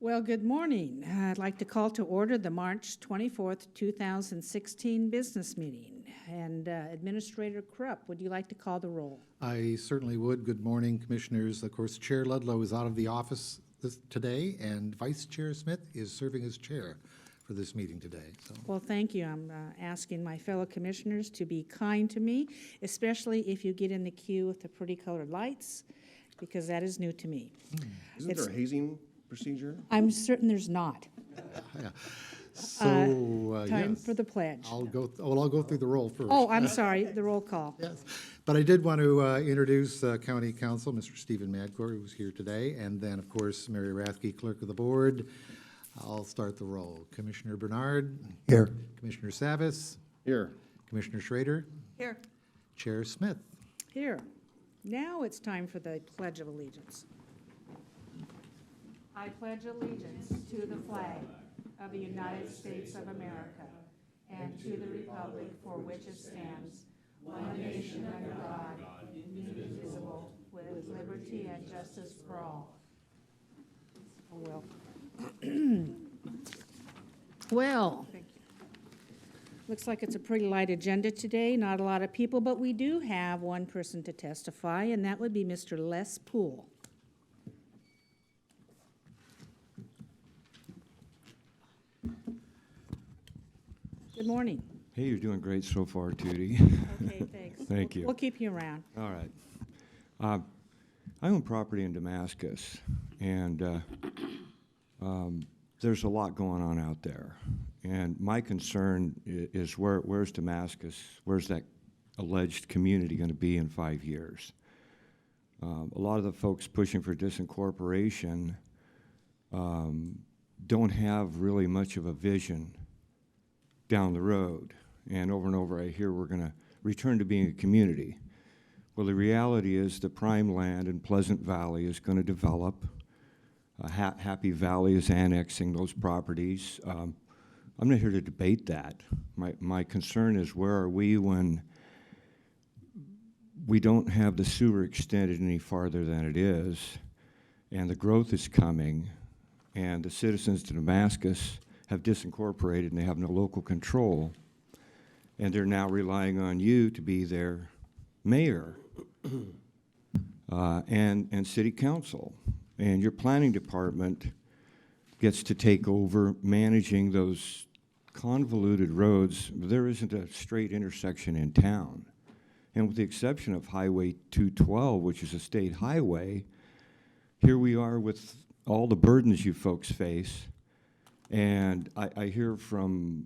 Well, good morning. I'd like to call to order the March 24th, 2016 business meeting. And Administrator Krupp, would you like to call the roll? I certainly would. Good morning, Commissioners. Of course, Chair Ludlow is out of the office today, and Vice Chair Smith is serving as chair for this meeting today. Well, thank you. I'm asking my fellow commissioners to be kind to me, especially if you get in the queue with the pretty colored lights, because that is new to me. Isn't there a hazing procedure? I'm certain there's not. Yeah. So, Time yes. for the pledge. I'll go through the roll first. Oh, I'm sorry, the roll call. Yes, but I did want to introduce County Counsel, Mr. Stephen Madcore, who's here today, and then, of course, Mary Rathke, Clerk of the Board. I'll start the roll. Commissioner Bernard. Here. Commissioner Savis. Here. Commissioner Schrader. Here. Chair Smith. Here. Now it's time for the Pledge of Allegiance. I pledge allegiance to the flag of the United States of America and to the republic for which it stands, one nation under God, indivisible, with liberty and justice for all. Oh, well. Well, looks like it's a pretty light agenda today. Not a lot of people, but we do have one person to testify, and that would be Mr. Les Poole. Good morning. Hey, you're doing great so far, Tootie. Okay, thanks. Thank you. We'll keep you around. All right. I own property in Damascus, and there's a lot going on out there. And my concern is where's Damascus? Where's that alleged community going to be in 5 years? A lot of the folks pushing for disincorporation don't have really much of a vision down the road. And over I hear we're going to return to being a community. Well, the reality is the prime land in Pleasant Valley is going to develop. Happy Valley is annexing those properties. I'm not here to debate that. My concern is where are we when we don't have the sewer extended any farther than it is, and the growth is coming, and the citizens of Damascus have disincorporated and they have no local control, and they're now relying on you to be their mayor and city council. And your planning department gets to take over managing those convoluted roads. There isn't a straight intersection in town. And with the exception of Highway 212, which is a state highway, here we are with all the burdens you folks face. And I hear from,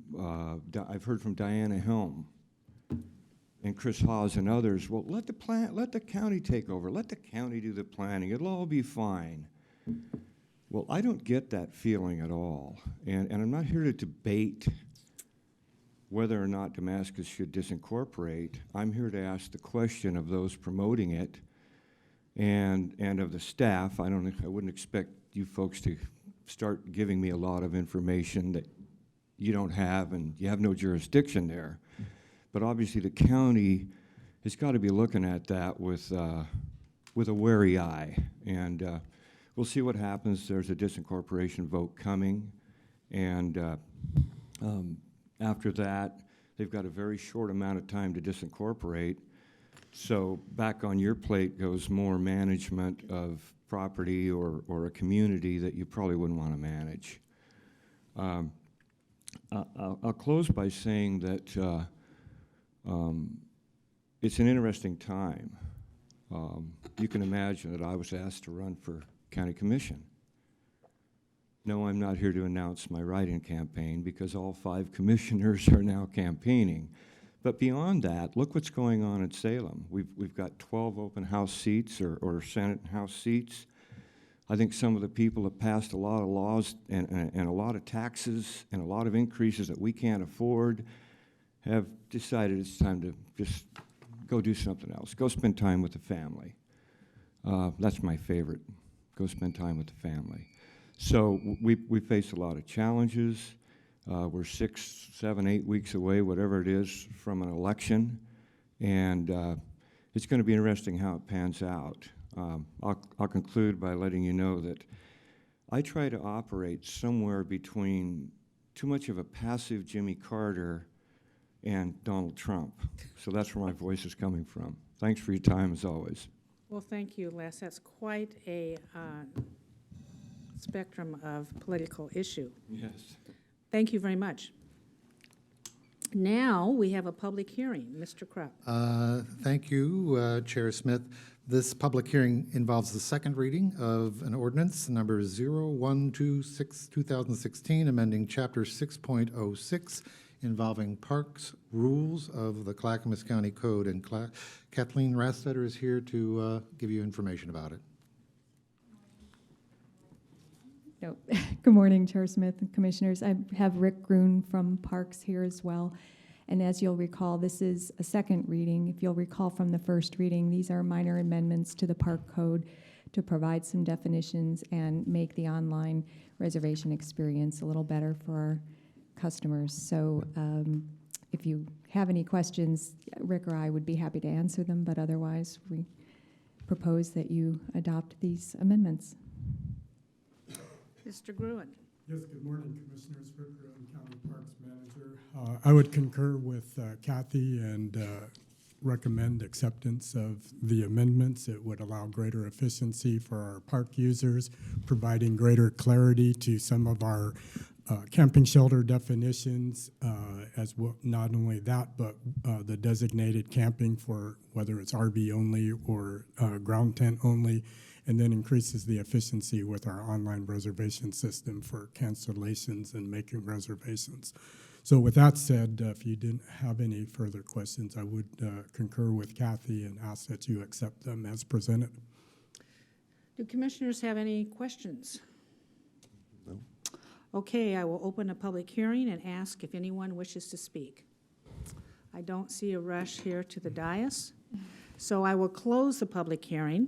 I've heard from Diana Helm and Chris Hawes and others, well, let the county take over. Let the county do the planning. It'll all be fine. Well, I don't get that feeling at all. And I'm not here to debate whether or not Damascus should disincorporate. I'm here to ask the question of those promoting it and of the staff. I wouldn't expect you folks to start giving me a lot of information that you don't have, and you have no jurisdiction there. But obviously the county has got to be looking at that with a wary eye. And we'll see what happens. There's a disincorporation vote coming. And after that, they've got a very short amount of time to disincorporate. So back on your plate goes more management of property or a community that you probably wouldn't want to manage. I'll close by saying that it's an interesting time. You can imagine that I was asked to run for county commission. No, I'm not here to announce my write-in campaign because all 5 commissioners are now campaigning. But beyond that, look what's going on in Salem. We've got 12 open house seats or Senate House seats. I think some of the people have passed a lot of laws and a lot of taxes and a lot of increases that we can't afford have decided it's time to just go do something else. Go spend time with the family. That's my favorite. Go spend time with the family. So we face a lot of challenges. We're 6, 7, 8 weeks away, whatever it is, from an election. And it's going to be interesting how it pans out. I'll conclude by letting you know that I try to operate somewhere between too much of a passive Jimmy Carter and Donald Trump. So that's where my voice is coming from. Thanks for your time, as always. Well, thank you, Les. That's quite a spectrum of political issue. Yes. Thank you very much. Now, we have a public hearing. Mr. Krupp. Thank you, Chair Smith. This public hearing involves the second reading of an ordinance number 0126-2016, amending Chapter 6.06 involving parks rules of the Clackamas County Code. And Kathleen Rastetter is here to give you information about it. No. Good morning, Chair Smith and Commissioners. I have Rick Grun from Parks here as well. And as you'll recall, this is a second reading. If you'll recall from the first reading, these are minor amendments to the park code to provide some definitions and make the online reservation experience a little better for our customers. So if you have any questions, Rick or I would be happy to answer them, but otherwise we propose that you adopt these amendments. Mr. Gruen. Yes, good morning, Commissioners. Rick Gruen, County Parks Manager. I would concur with Kathy and recommend acceptance of the amendments. It would allow greater efficiency for our park users, providing greater clarity to some of our camping shelter definitions, as well. Not only that, but the designated camping for whether it's RV only or ground tent only, and then increases the efficiency with our online reservation system for cancellations and making reservations. So with that said, if you didn't have any further questions, I would concur with Kathy and ask that you accept them as presented. Do commissioners have any questions? No. Okay, I will open a public hearing and ask if anyone wishes to speak. I don't see a rush here to the dais, so I will close the public hearing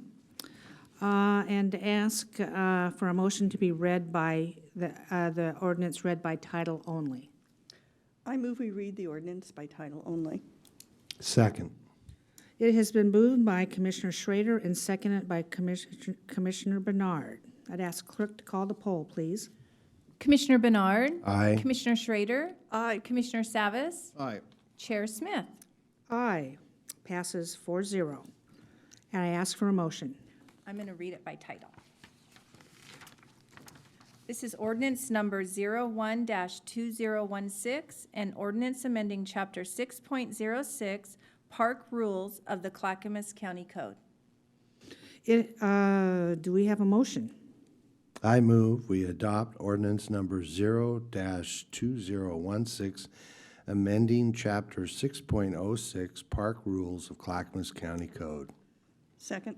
and ask for a motion to be read by the ordinance read by title only. I move we read the ordinance by title only. Second. It has been moved by Commissioner Schrader and seconded by Commissioner Bernard. I'd ask clerk to call the poll, please. Commissioner Bernard. Aye. Commissioner Schrader. Aye. Commissioner Savas. Aye. Chair Smith. Aye. Passes 4-0. And I ask for a motion. I'm going to read it by title. This is ordinance number 01-2016, and ordinance amending Chapter 6.06, Park Rules of the Clackamas County Code. Do we have a motion? I move we adopt ordinance number 0-2016, amending Chapter 6.06, Park Rules of Clackamas County Code. Second.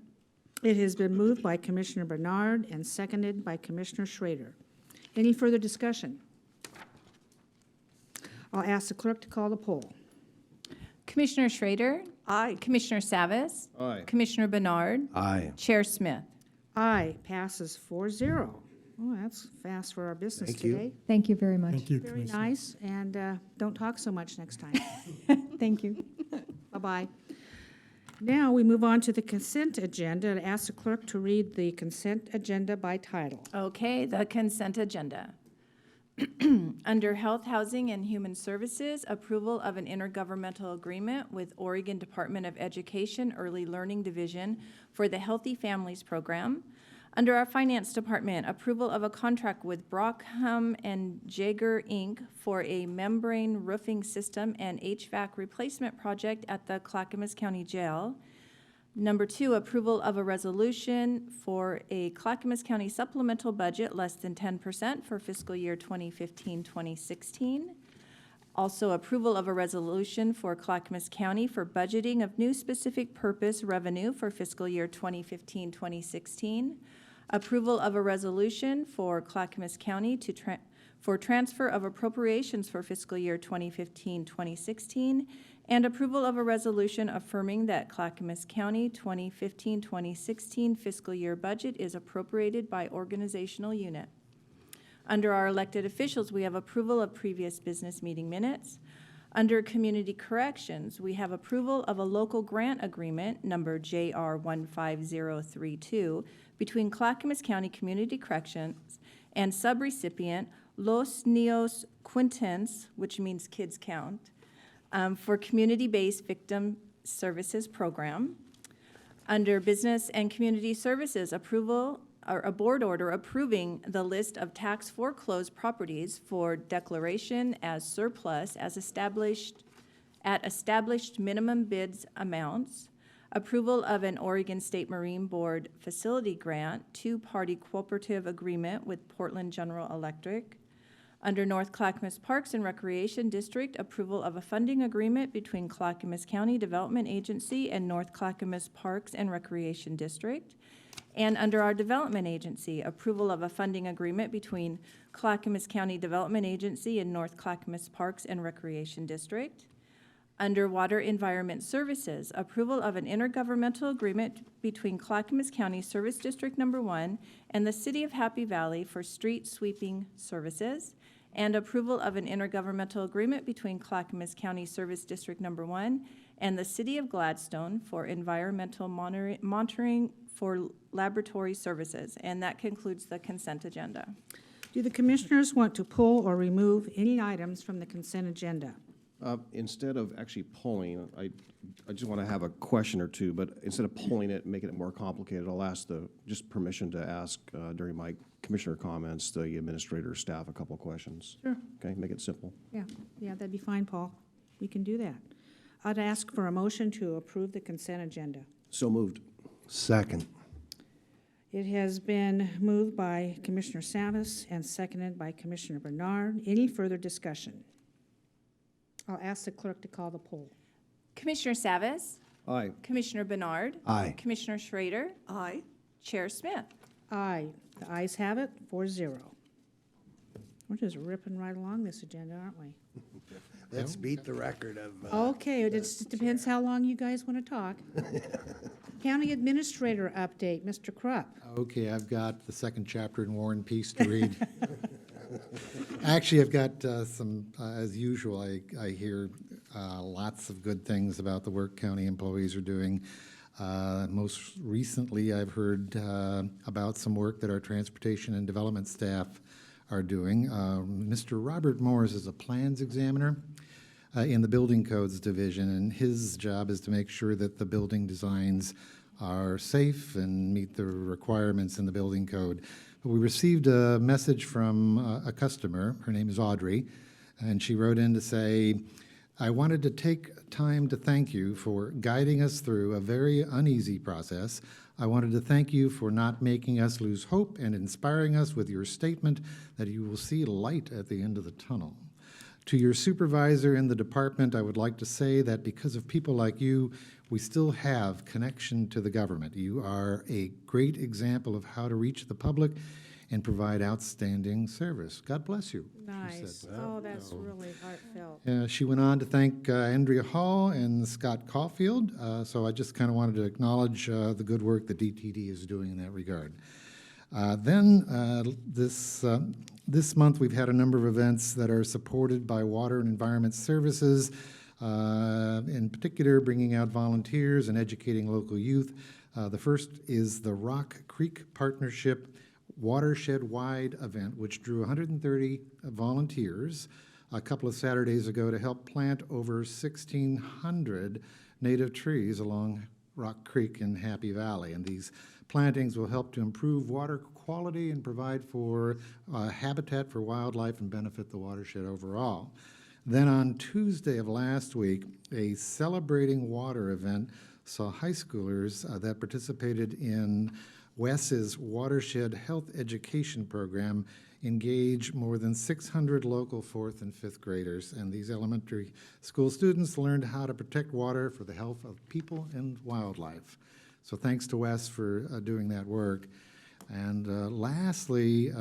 It has been moved by Commissioner Bernard and seconded by Commissioner Schrader. Any further discussion? I'll ask the clerk to call the poll. Commissioner Schrader. Aye. Commissioner Savas. Aye. Commissioner Bernard. Aye. Chair Smith. Aye, passes 4-0. Oh, that's fast for our business Thank you. today. Thank you very much. Thank you, Very Commissioner. nice, and don't talk so much next time. Thank you. Bye-bye. Now, we move on to the consent agenda and ask the clerk to read the consent agenda by title. Okay, the consent agenda. Under Health, Housing, and Human Services, approval of an intergovernmental agreement with Oregon Department of Education Early Learning Division for the Healthy Families Program. Under our Finance Department, approval of a contract with Brockamp and Jaeger, Inc. for a membrane roofing system and HVAC replacement project at the Clackamas County Jail. Number 2, approval of a resolution for a Clackamas County supplemental budget less than 10% for fiscal year 2015-2016. Also, approval of a resolution for Clackamas County for budgeting of new specific purpose revenue for fiscal year 2015-2016. Approval of a resolution for Clackamas County for transfer of appropriations for fiscal year 2015-2016. And approval of a resolution affirming that Clackamas County 2015-2016 fiscal year budget is appropriated by organizational unit. Under our elected officials, we have approval of previous business meeting minutes. Under Community Corrections, we have approval of a local grant agreement, number JR 15032, between Clackamas County Community Corrections and subrecipient Los Niños Cuentan, which means kids count, for community-based victim services program. Under Business and Community Services, approval, or a board order approving the list of tax foreclosed properties for declaration as surplus as established at established minimum bids amounts, approval of an Oregon State Marine Board facility grant, two-party cooperative agreement with Portland General Electric. Under North Clackamas Parks and Recreation District, approval of a funding agreement between Clackamas County Development Agency and North Clackamas Parks and Recreation District. And under our Development Agency, approval of a funding agreement between Clackamas County Development Agency and North Clackamas Parks and Recreation District. Under Water Environment Services, approval of an intergovernmental agreement between Clackamas County Service District Number 1 and the City of Happy Valley for street sweeping services, and approval of an intergovernmental agreement between Clackamas County Service District Number 1 and the City of Gladstone for environmental monitoring for laboratory services. And that concludes the consent agenda. Do the commissioners want to pull or remove any items from the consent agenda? Instead of actually pulling, I just want to have a question or two, but instead of pulling it, making it more complicated, I'll ask just permission to ask during my commissioner comments, the administrator staff a couple of questions. Sure. Okay, make it simple. Yeah, that'd be fine, Paul. We can do that. I'd ask for a motion to approve the consent agenda. So moved. Second. It has been moved by Commissioner Savas and seconded by Commissioner Bernard. Any further discussion? I'll ask the clerk to call the poll. Commissioner Savas? Aye. Commissioner Bernard? Aye. Commissioner Schrader? Aye. Chair Smith? Aye. The ayes have it, 4-0. We're just ripping right along this agenda, aren't we? Let's beat the record of. Okay, it just depends how long you guys want to talk. County Administrator update, Mr. Krupp. Okay, I've got the second chapter in War and Peace to read. Actually, I've got some, as usual, I hear lots of good things about the work county employees are doing. Most recently, I've heard about some work that our transportation and development staff are doing. Mr. Robert Morris is a plans examiner in the Building Codes Division, and his job is to make sure that the building designs are safe and meet the requirements in the building code. But we received a message from a customer. Her name is Audrey, and she wrote in to say, I wanted to take time to thank you for guiding us through a very uneasy process. I wanted to thank you for not making us lose hope and inspiring us with your statement that you will see light at the end of the tunnel. To your supervisor in the department, I would like to say that because of people like you, we still have connection to the government. You are a great example of how to reach the public and provide outstanding service. God bless you. she Nice. said. Oh, that's really heartfelt. She went on to thank Andrea Hall and Scott Caulfield, so I just kind of wanted to acknowledge the good work that DTD is doing in that regard. This month, we've had a number of events that are supported by Water and Environment Services, in particular bringing out volunteers and educating local youth. The first is the Rock Creek Partnership Watershed-wide event, which drew 130 volunteers a couple of Saturdays ago to help plant over 1,600 native trees along Rock Creek in Happy Valley. And these plantings will help to improve water quality and provide for habitat for wildlife and benefit the watershed overall. Then on Tuesday of last week, a Celebrating Water event saw high schoolers that participated in WES's Watershed Health Education Program engage more than 600 local 4th and 5th graders. And these elementary school students learned how to protect water for the health of people and wildlife. So thanks to WES for doing that work. And lastly,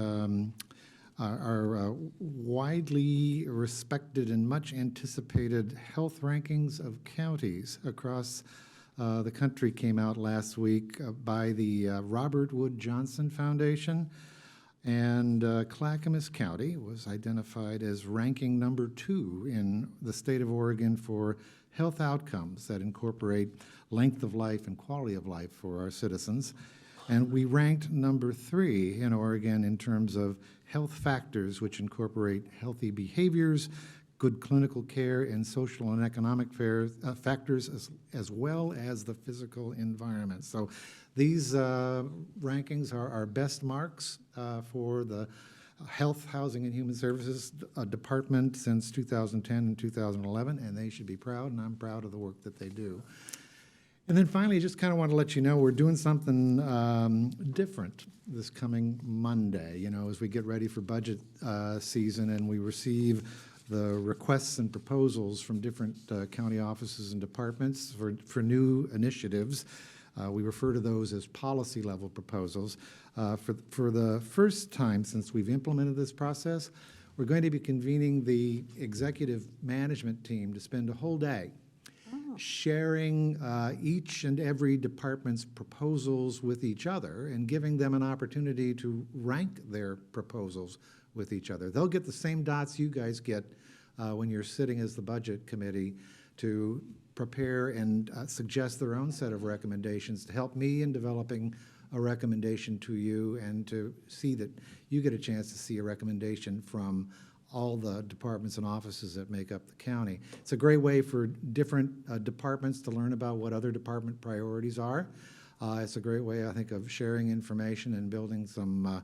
our widely respected and much anticipated health rankings of counties across the country came out last week by the Robert Wood Johnson Foundation, and Clackamas County was identified as ranking number 2 in the state of Oregon for health outcomes that incorporate length of life and quality of life for our citizens. And we ranked number 3 in Oregon in terms of health factors, which incorporate healthy behaviors, good clinical care, and social and economic factors, as well as the physical environment. So these rankings are our best marks for the Health, Housing, and Human Services Department since 2010 and 2011, and they should be proud, and I'm proud of the work that they do. And then finally, just kind of want to let you know we're doing something different this coming Monday, you know, as we get ready for budget season and we receive the requests and proposals from different county offices and departments for new initiatives. We refer to those as policy level proposals. For the first time since we've implemented this process, we're going to be convening the executive management team to spend a whole day sharing each and every department's proposals with each other and giving them an opportunity to rank their proposals with each other. They'll get the same dots you guys get when you're sitting as the budget committee to prepare and suggest their own set of recommendations to help me in developing a recommendation to you, and to see that you get a chance to see a recommendation from all the departments and offices that make up the county. It's a great way for different departments to learn about what other department priorities are. It's a great way, I think, of sharing information and building some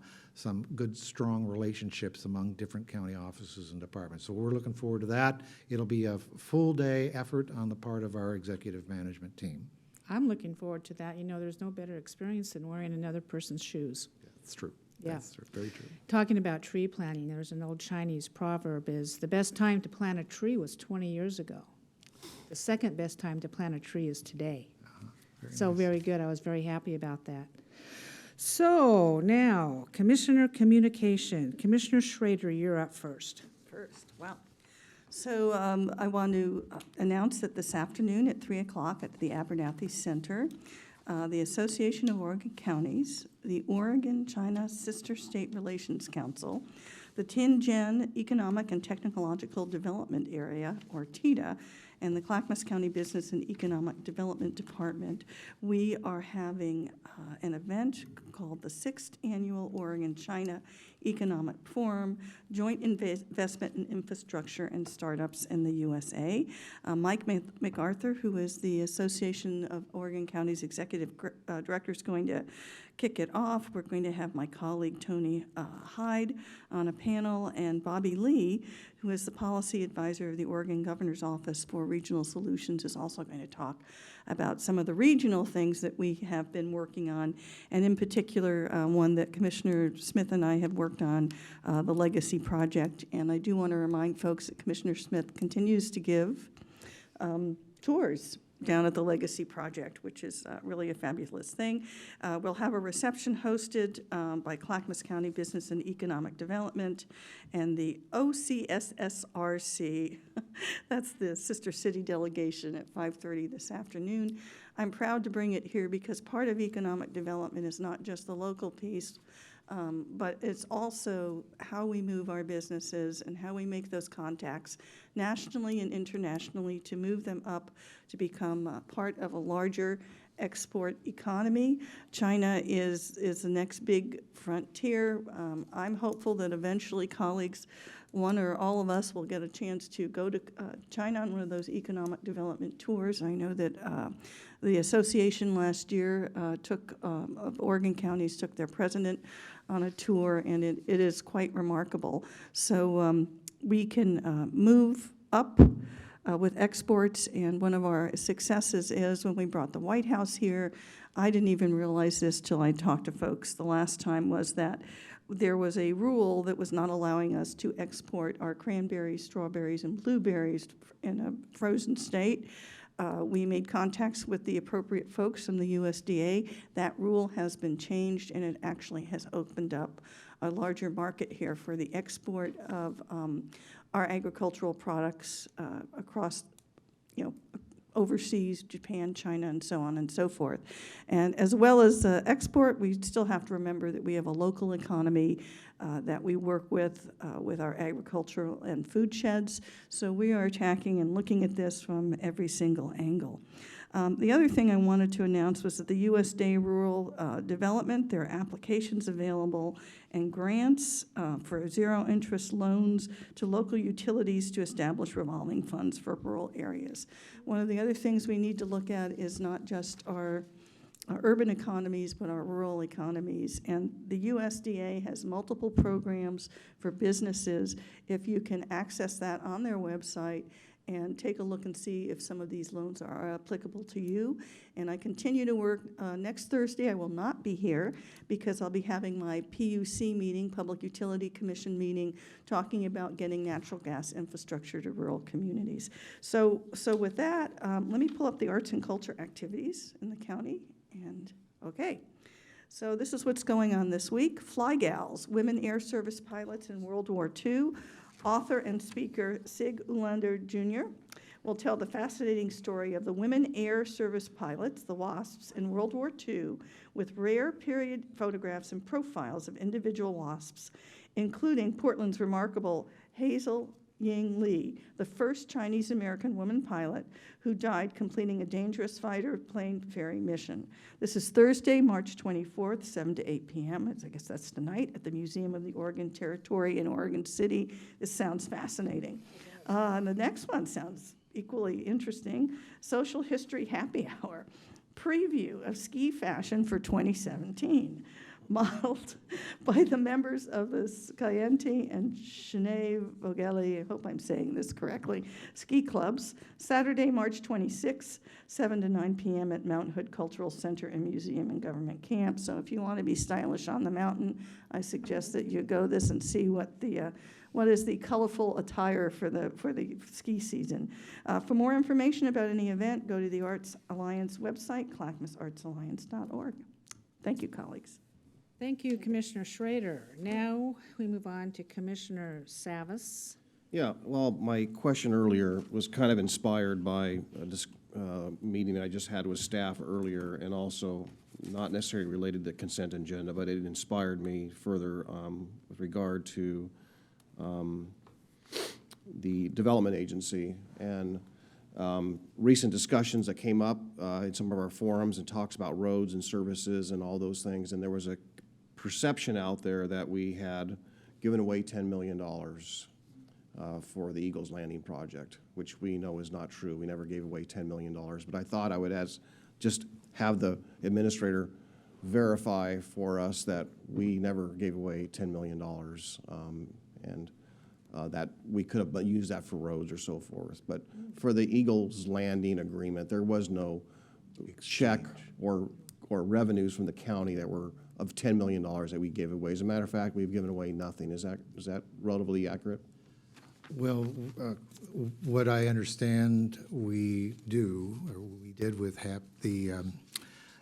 good, strong relationships among different county offices and departments. So we're looking forward to that. It'll be a full-day effort on the part of our executive management team. I'm looking forward to that. You know, there's no better experience than wearing another person's shoes. That's true. Yeah. That's very true. Talking about tree planting, there's an old Chinese proverb is the best time to plant a tree was 20 years ago. The second best time to plant a tree is today. So nice. very good. I was very happy about that. So now, Commissioner Communication. Commissioner Schrader, you're up first. Wow. So I want to announce that this afternoon at 3 o'clock at the Abernathy Center, the Association of Oregon Counties, the Oregon-China Sister State Relations Council, the Tianjin Economic and Technological Development Area, or TEDA, and the Clackamas County Business and Economic Development Department, we are having an event called the 6th Annual Oregon-China Economic Forum, Joint Investment in Infrastructure and Startups in the USA. Mike MacArthur, who is the Association of Oregon Counties Executive Director, is going to kick it off. We're going to have my colleague Tony Hyde on a panel, and Bobby Lee, who is the policy advisor of the Oregon Governor's Office for Regional Solutions, is also going to talk about some of the regional things that we have been working on, and in particular, one that Commissioner Smith and I have worked on, the Legacy Project. And I do want to remind folks that Commissioner Smith continues to give tours down at the Legacy Project, which is really a fabulous thing. We'll have a reception hosted by Clackamas County Business and Economic Development and the OCSSRC. That's the Sister City delegation at 5:30 this afternoon. I'm proud to bring it here because part of economic development is not just the local piece, but it's also how we move our businesses and how we make those contacts nationally and internationally to move them up to become part of a larger export economy. China is the next big frontier. I'm hopeful that eventually colleagues, one or all of us, will get a chance to go to China on one of those economic development tours. I know that the association last year of Oregon counties took their president on a tour, and it is quite remarkable. So we can move up with exports, and one of our successes is when we brought the White House here. I didn't even realize this till I talked to folks the last time, was that there was a rule that was not allowing us to export our cranberries, strawberries, and blueberries in a frozen state. We made contacts with the appropriate folks from the USDA. That rule has been changed, and it actually has opened up a larger market here for the export of our agricultural products across, overseas, Japan, China, and so on and so forth. And as well as export, we still have to remember that we have a local economy that we work with our agricultural and food sheds. So we are attacking and looking at this from every single angle. The other thing I wanted to announce was that the USDA Rural Development, there are applications available and grants for zero-interest loans to local utilities to establish revolving funds for rural areas. One of the other things we need to look at is not just our urban economies, but our rural economies. And the USDA has multiple programs for businesses. If you can access that on their website and take a look and see if some of these loans are applicable to you. And I continue to work. Next Thursday, I will not be here because I'll be having my PUC meeting, Public Utility Commission meeting, talking about getting natural gas infrastructure to rural communities. So with that, let me pull up the arts and culture activities in the county. And okay, so this is what's going on this week. Fly Gals, Women Air Service Pilots in World War II. Author and speaker Sig Ulander Jr. will tell the fascinating story of the women air service pilots, the WASPs, in World War II with rare period photographs and profiles of individual WASPs, including Portland's remarkable Hazel Ying Lee, the first Chinese-American woman pilot who died completing a dangerous fighter plane ferry mission. This is Thursday, March 24th, 7 to 8 p.m. I guess that's tonight at the Museum of the Oregon Territory in Oregon City. This sounds fascinating. And the next one sounds equally interesting. Social History Happy Hour, preview of ski fashion for 2017. Modeled by the members of the Scienti and Cheney Vogeli, I hope I'm saying this correctly, ski clubs, Saturday, March 26, 7 to 9 p.m. at Mount Hood Cultural Center and Museum and Government Camp. So if you want to be stylish on the mountain, I suggest that you go this and see what is the colorful attire for the ski season. For more information about any event, go to the Arts Alliance website, clackamasartsalliance.org. Thank you, colleagues. Thank you, Commissioner Schrader. Now we move on to Commissioner Savas. Yeah, well, my question earlier was kind of inspired by this meeting that I just had with staff earlier, and also not necessarily related to the consent agenda, but it inspired me further with regard to the development agency and recent discussions that came up in some of our forums and talks about roads and services and all those things, and there was a perception out there that we had given away $10 million for the Eagles Landing project, which we know is not true. We never gave away $10 million, but I thought I would just have the administrator verify for us that we never gave away $10 million and that we could have used that for roads or so forth. But for the Eagles Landing agreement, there was no check or revenues from the county that were of $10 million that we gave away. As a matter of fact, we've given away nothing. Is that relatively accurate? Well, what I understand we did with the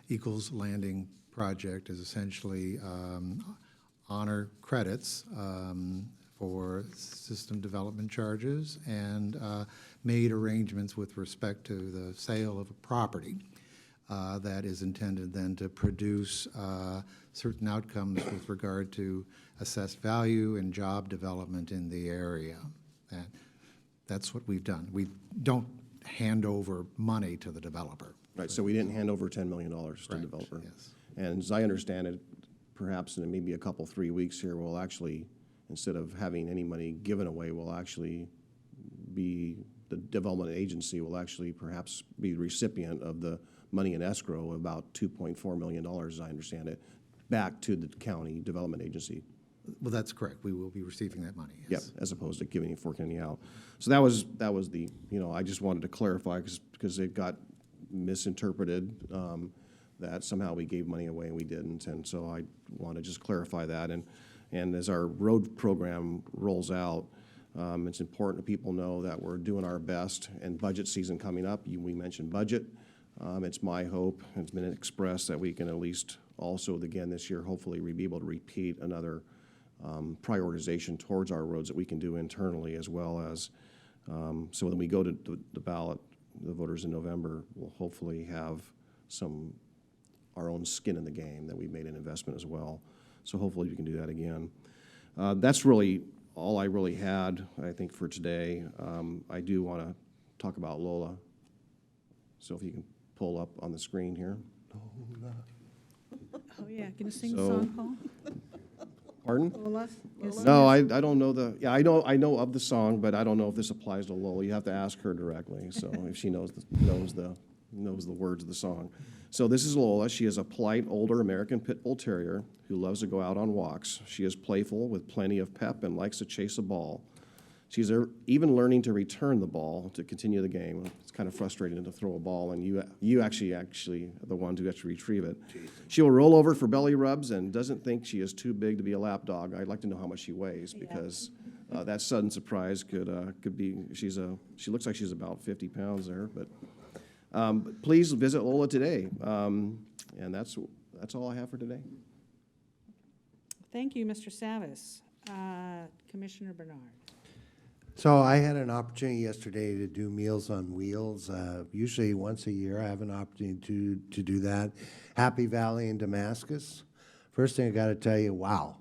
Eagles Landing project is essentially honor credits for system development charges and made arrangements with respect to the sale of a property that is intended then to produce certain outcomes with regard to assessed value and job development in the area. That's what we've done. We don't hand over money to the developer. Right, so we didn't hand over $10 million to the developer. Yes. And as I understand it, perhaps in maybe 3 weeks here, we'll actually, instead of having any money given away, we'll actually be, the development agency will actually perhaps be the recipient of the money in escrow, about $2.4 million, as I understand it, back to the county development agency. Well, that's correct. We will be receiving that money, yes. Yep, as opposed to giving forking any out. So that was the, I just wanted to clarify because it got misinterpreted that somehow we gave money away and we didn't. And so I want to just clarify that. And as our road program rolls out, it's important that people know that we're doing our best. And budget season coming up, we mentioned budget. It's my hope, it's been expressed, that we can at least also, again this year, hopefully be able to repeat another prioritization towards our roads that we can do internally, as well as, so when we go to the ballot, the voters in November will hopefully have our own skin in the game, that we made an investment as well. So hopefully we can do that again. That's really all I really had, I think, for today. I do want to talk about Lola. So if you can pull up on the screen here. Oh, yeah, can you sing the So- song, Paul? Pardon? Lola? No, I don't know yeah, I know of the song, but I don't know if this applies to Lola. You have to ask her directly, so if she knows the words of the song. So this is Lola. She is a polite, older American Pit Bull Terrier who loves to go out on walks. She is playful with plenty of pep and likes to chase a ball. She's even learning to return the ball to continue the game. It's kind of frustrating to throw a ball, and you actually are the one who has to retrieve it. She will roll over for belly rubs and doesn't think she is too big to be a lap dog. I'd like to know how much she weighs, because that sudden surprise could be. She looks like she's about 50 pounds there, but please visit Lola today. And that's all I have for today. Thank you, Mr. Savis. Commissioner Bernard. So I had an opportunity yesterday to do Meals on Wheels. Usually once a year I have an opportunity to do that. Happy Valley in Damascus. First thing I got to tell you, wow.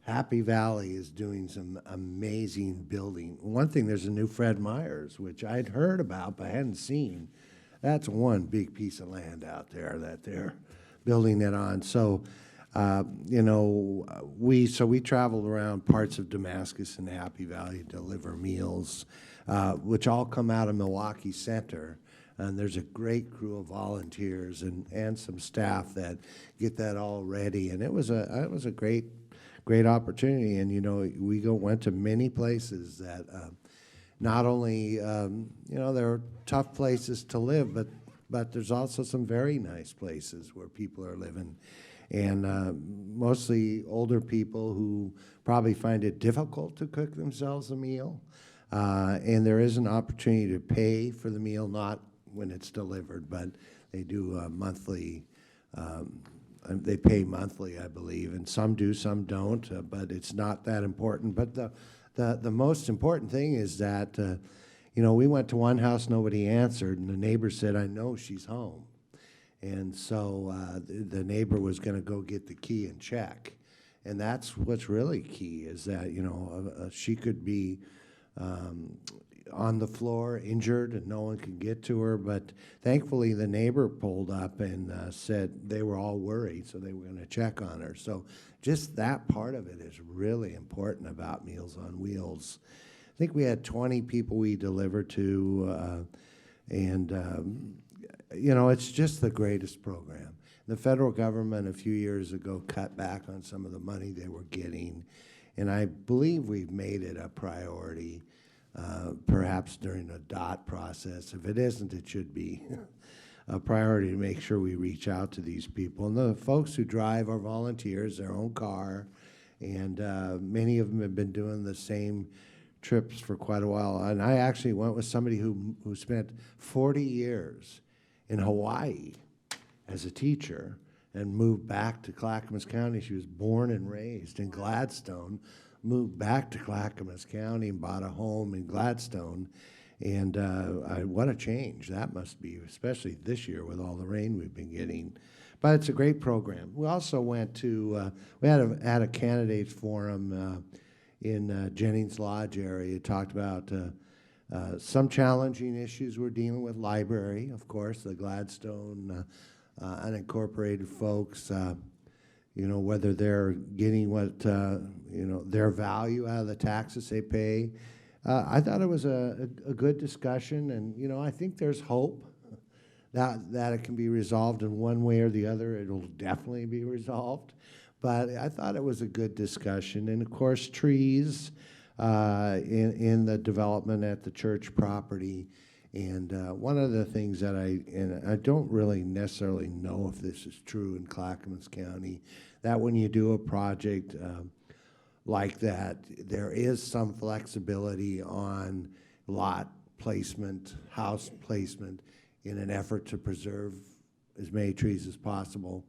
Happy Valley is doing some amazing building. One thing, there's a new Fred Meyer's, which I'd heard about but hadn't seen. That's one big piece of land out there that they're building it on. So we traveled around parts of Damascus and Happy Valley to deliver meals, which all come out of Milwaukee Center. And there's a great crew of volunteers and some staff that get that all ready. And it was a great opportunity. And we went to many places that not only there are tough places to live, but there's also some very nice places where people are living. And mostly older people who probably find it difficult to cook themselves a meal. And there is an opportunity to pay for the meal, not when it's delivered, but they do monthly, they pay monthly, I believe, and some do, some don't, but it's not that important. But the most important thing is that, we went to one house, nobody answered, and the neighbor said, "I know she's home." And so the neighbor was going to go get the key and check. And that's what's really key, is that, she could be on the floor, injured, and no one could get to her. But thankfully, the neighbor pulled up and said they were all worried, so they were going to check on her. So just that part of it is really important about Meals on Wheels. I think we had 20 people we delivered to, it's just the greatest program. The federal government a few years ago cut back on some of the money they were getting, and I believe we've made it a priority, perhaps during a DOT process. If it isn't, it should be a priority to make sure we reach out to these people. And the folks who drive are volunteers, their own car, and many of them have been doing the same trips for quite a while. And I actually went with somebody who spent 40 years in Hawaii as a teacher and moved back to Clackamas County. She was born and raised in Gladstone, moved back to Clackamas County and bought a home in Gladstone. And what a change that must be, especially this year with all the rain we've been getting. But it's a great program. We also went to, we had a candidates forum in Jennings Lodge area. It talked about some challenging issues we're dealing with. Library, of course, the Gladstone unincorporated folks, whether they're getting what, their value out of the taxes they pay. I thought it was a good discussion, and, I think there's hope that it can be resolved in one way or the other. It'll definitely be resolved. But I thought it was a good discussion. And, of course, trees in the development at the church property. And one of the things that I don't really necessarily know if this is true in Clackamas County, that when you do a project like that, there is some flexibility on lot placement, house placement, in an effort to preserve as many trees as possible.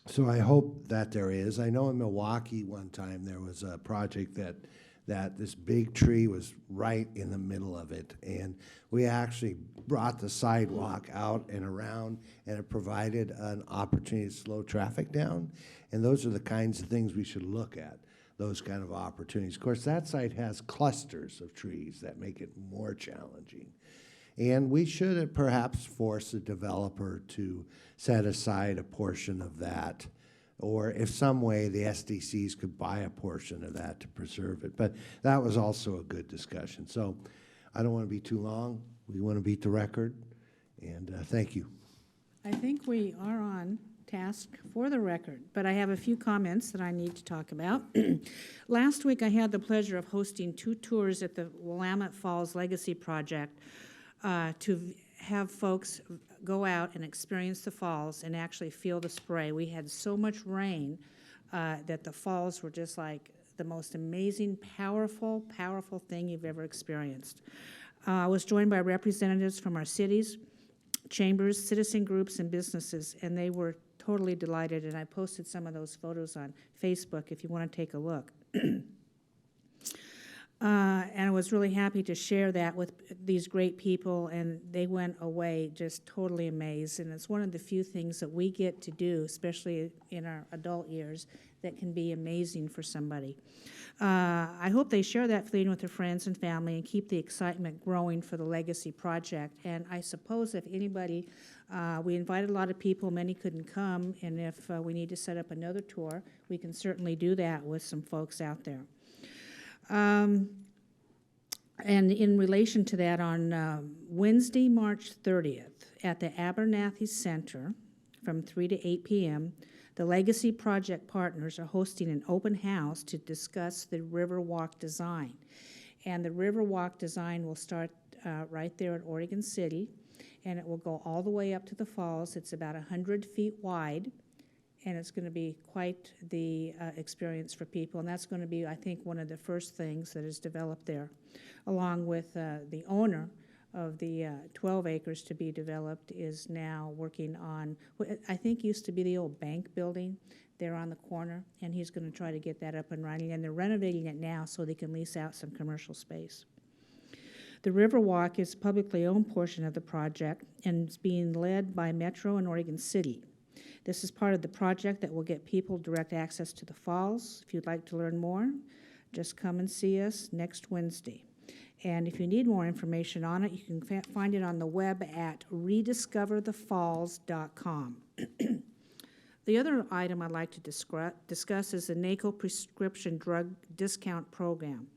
So I hope that there is. I know in Milwaukee one time there was a project that this big tree was right in the middle of it, and we actually brought the sidewalk out and around, and it provided an opportunity to slow traffic down. And those are the kinds of things we should look at, those kind of opportunities. Of course, that site has clusters of trees that make it more challenging. And we should perhaps force a developer to set aside a portion of that, or if some way the SDCs could buy a portion of that to preserve it. But that was also a good discussion. So I don't want to be too long. We want to beat the record, and thank you. I think we are on task for the record, but I have a few comments that I need to talk about. Last week, I had the pleasure of hosting 2 tours at the Willamette Falls Legacy Project to have folks go out and experience the falls and actually feel the spray. We had so much rain that the falls were just like the most amazing, powerful, powerful thing you've ever experienced. I was joined by representatives from our cities, chambers, citizen groups, and businesses, and they were totally delighted, and I posted some of those photos on Facebook if you want to take a look. And I was really happy to share that with these great people, and they went away just totally amazed. And it's one of the few things that we get to do, especially in our adult years, that can be amazing for somebody. I hope they share that feeling with their friends and family and keep the excitement growing for the Legacy Project. And I suppose if anybody, we invited a lot of people, many couldn't come, and if we need to set up another tour, we can certainly do that with some folks out there. And in relation to that, on Wednesday, March 30th, at the Abernathy Center from 3 to 8 p.m., the Legacy Project partners are hosting an open house to discuss the Riverwalk design. And the Riverwalk design will start right there at Oregon City, and it will go all the way up to the falls. It's about 100 feet wide, and it's going to be quite the experience for people. And that's going to be, I think, one of the first things that is developed there, along with the owner of the 12 acres to be developed is now working on what I think used to be the old bank building there on the corner, and he's going to try to get that up and running. And they're renovating it now so they can lease out some commercial space. The Riverwalk is a publicly owned portion of the project and is being led by Metro and Oregon City. This is part of the project that will get people direct access to the falls. If you'd like to learn more, just come and see us next Wednesday. And if you need more information on it, you can find it on the web at rediscoverthefalls.com. The other item I'd like to discuss is the NACO prescription drug discount program.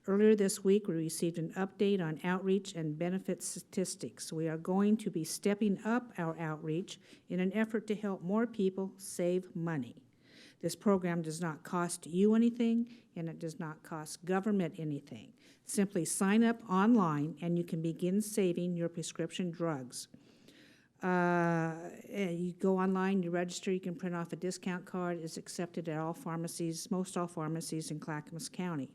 Earlier this week, we received an update on outreach and benefit statistics. We are going to be stepping up our outreach in an effort to help more people save money. This program does not cost you anything, and it does not cost government anything. Simply sign up online, and you can begin saving your prescription drugs. You go online, you register, you can print off a discount card. It's accepted at all pharmacies, most all pharmacies in Clackamas County.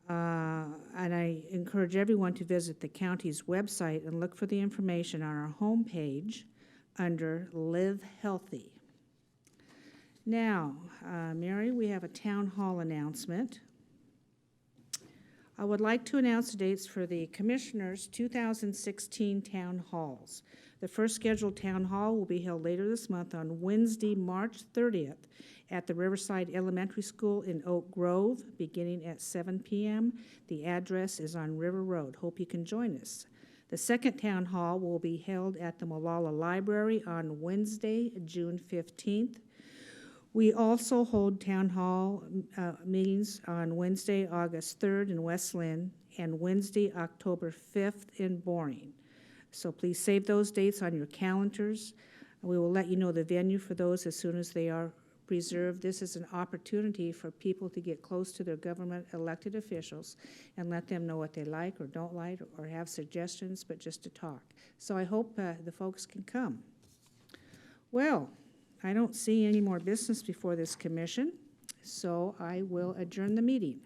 And I encourage everyone to visit the county's website and look for the information on our homepage under Live Healthy. Now, Mary, we have a town hall announcement. I would like to announce the dates for the Commissioners' 2016 town halls. The first scheduled town hall will be held later this month on Wednesday, March 30th at the Riverside Elementary School in Oak Grove, beginning at 7 p.m. The address is on River Road. Hope you can join us. The second town hall will be held at the Molalla Library on Wednesday, June 15th. We also hold town hall meetings on Wednesday, August 3rd in West Lynn and Wednesday, October 5th in Boring. So please save those dates on your calendars. We will let you know the venue for those as soon as they are reserved. This is an opportunity for people to get close to their government elected officials and let them know what they like or don't like or have suggestions, but just to talk. So I hope the folks can come. Well, I don't see any more business before this commission, so I will adjourn the meeting.